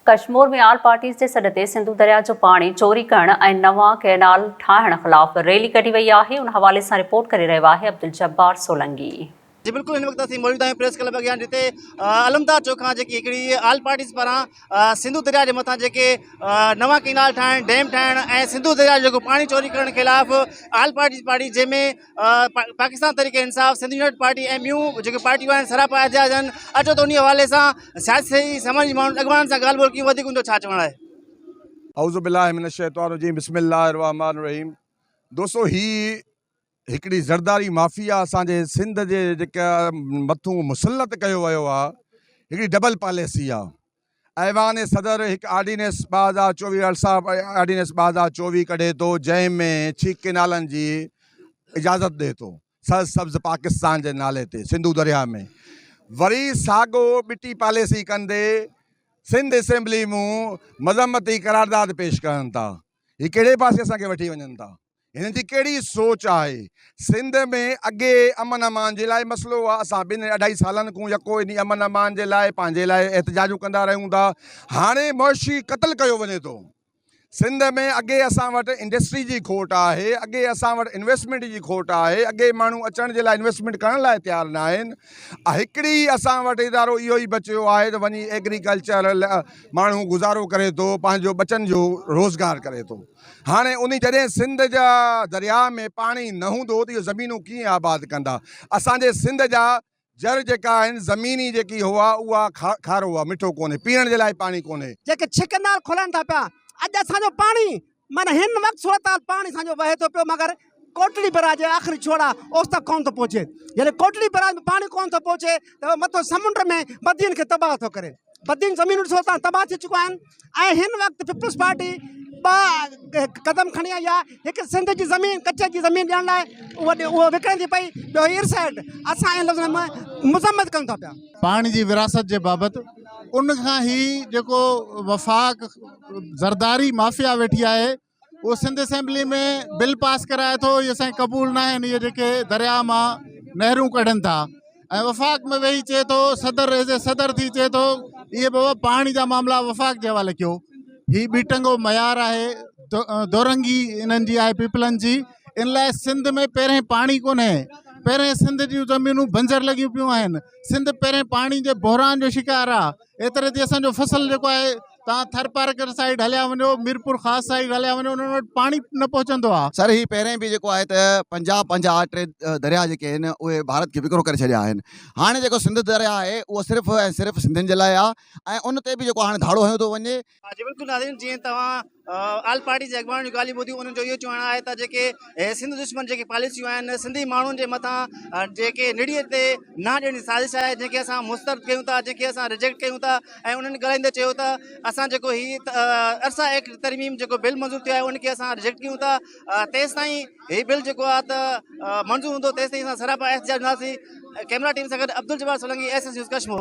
कश्मीर में आल पार्टीज़ जे सॾ ते सिंधु दरिया जो पाणी चोरी करण ऐं नवां कैनाल ठाहिण ख़िलाफ़ रैली कढी वई आहे। उन हवाले सां रिपोर्ट करे रहियो आहे अब्दुल जब्बार सोलंगी। जी बिल्कुल, इन वक्त असीं मौजूद आहियूं प्रेस क्लब अॻियां, जिते अलमदार चौक खां जेकी हिकिड़ी आल पार्टीज़ पारां सिंधु दरिया जे मथां जेके नवां कैनाल ठाहिण, डैम ठाहिण ऐं सिंधु दरिया जो जेको पाणी चोरी करण ख़िलाफ़ आल पार्टीज़ पार्टी, जंहिंमें पाकिस्तान तहरीक इंसाफ़, सिंध यूनाइटेड पार्टी ऐं ॿियूं जेके पार्टियूं आहिनि सरापा एहतिजाज आहिनि। अचो त उन हवाले सां सियासी समाजी माण्हुनि अॻवाननि सां ॻाल्हि ॿोल कीअं वधीक उनजो छा चवणु आहे? औज़ु बिल्लाहि मिनश शैतानिर रजीम, बिस्मिल्लाहिर रहमानिर रहीम। दोस्तों, ही हिकिड़ी ज़रदारी माफ़िया असांजे सिंध जे जेका मथूं मुसलत कयो वियो आहे, हिकिड़ी डबल पॉलिसी आहे। ऐवान सदर हिकु ऑर्डिनेंस 2024 अरसा ऑर्डिनेंस 2024 कढे थो, जंहिंमें 6 कैनालनि जी इजाज़त ॾिए थो सरसब्ज़ पाकिस्तान जे नाले ते सिंधु दरिया में। वरी साॻियो ॿिटी पॉलिसी कंदे सिंध असेंबली में मज़म्मती करारदाद पेश करनि था। ये कहिड़े पासे असांखे वठी वञनि था? हिन जी कहिड़ी सोच आहे? सिंध में अॻे अमन अमान जे लाइ मसइलो आहे, असां 2-2.5 सालनि खां यको इन अमन अमान जे लाइ पंहिंजे लाइ एहतजाजूं कंदा रहूं था। हाणे मुआशी क़त्ल कयो वञे थो। सिंध में अॻे असां वटि इंडस्ट्री जी खोट आहे, अॻे असां वटि इन्वेस्टमेंट जी खोट आहे, अॻे माण्हू अचण जे लाइ इन्वेस्टमेंट करण लाइ तयारु न आहिनि। हिकिड़ी असां वटि इदारो इहो ई बचियो आहे त वञी एग्रीकल्चर माण्हू गुज़ारो करे थो, पंहिंजो बचनि जो रोज़गार करे थो। हाणे उन जॾहिं सिंध जा दरिया में पाणी न हूंदो त इहो ज़मीनूं कीअं आबाद कंदा? असांजे सिंध जा जड़ जेका आहिनि, ज़मीनी जेकी हुआ उहा खारो आहे, मिठो कोन्हे, पीअण जे लाइ पाणी कोन्हे। जेके 6 कैनाल खोलनि था पिया, अॼु असांजो पाणी माना हिन वक़्तु सूरत हाल पाणी असांजो वहे थो पियो, मगर कोटली बराज जे आख़िरी छोड़ा ओस तक कोन थो पहुचे। यानी कोटली बराज में पाणी कोन थो पहुचे त मथो समुंड में बदियुनि खे तबाह थो करे। बदियुनि ज़मीनूं ॾिसो था तबाह थी चुका आहिनि। ऐं हिन वक़्तु पीपल्स पार्टी 2 क़दम खणी आई आहे। हिकु सिंध जी ज़मीन, कच्चे जी ज़मीन ॾियण लाइ उहो विकिणे थी पई। ॿियो इरसाइड असां इन लफ़्ज़नि में मुज़म्मत कनि था पिया पाणी जी विरासत जे बाबति। उन खां ही जेको वफ़ाक़ ज़रदारी माफ़िया वेठी आहे, वो सिंध असेंबली में बिल पास कराए थो। ये असांखे क़बूल न आहिनि इहे जेके दरिया मां नहरूं कढनि था। ऐं वफ़ाक़ में वेही चए थो, सदर थी चए थो इहे बाबा पाणी जा मामला वफ़ाक़ जे हवाले कयो। ही बीटंगो मयार आहे, दोरंगी इन्हनि जी आहे पीपलनि जी। इन लाइ सिंध में पहिरें पाणी कोन्हे। पहिरें सिंध जूं ज़मीनूं बंजर लॻियूं पियूं आहिनि। सिंध पहिरें पाणी जे बहिरान जो शिकार आहे। एतिरे ते असांजो फसल जेको आहे, तव्हां थरपारकर साइड हलिया वञो, मीरपुर ख़ास साइड हलिया वञो, उन्हनि वटि पाणी न पहुचंदो आहे। सर, ही पहिरें बि जेको आहे त 50-50 दरिया जेके आहिनि उहे भारत खे विकिरो करे छॾिया आहिनि। हाणे जेको सिंध दरिया आहे उहो सिर्फ़ु ऐं सिर्फ़ु सिंधियुनि जे लाइ आहे, ऐं उन ते बि जेको हाणे धाड़ो हयो थो वञे। जी बिल्कुलु नाज़रीन, जीअं तव्हां आल पार्टी जे अॻवान जूं ॻाल्हियूं ॿुधियूं, उन्हनि जो इहो चवणु आहे त जेके सिंध दुश्मन जेके पॉलिसियूं आहिनि, सिंधी माण्हुनि जे मथां जेके निड़ीअ ते ना ॾियण जी साज़िश आहे, जेके असां मुस्तरद कयूं था, जेके असां रिजेक्ट कयूं था। ऐं उन्हनि ॻाल्हाईंदे चयो त असां जेको ही अरसा एक्ट तरमीम जेको बिल मंज़ूर थियो आहे उनखे असां रिजेक्ट कयूं था। तेसि ताईं हीउ बिल जेको आहे त मंज़ूर हूंदो, तेसि ताईं असां सरापा एहतिजाज कंदासीं। कैमरा टीम सां गॾु अब्दुल जब्बार सोलंगी, SS न्यूज़ कश्मीर।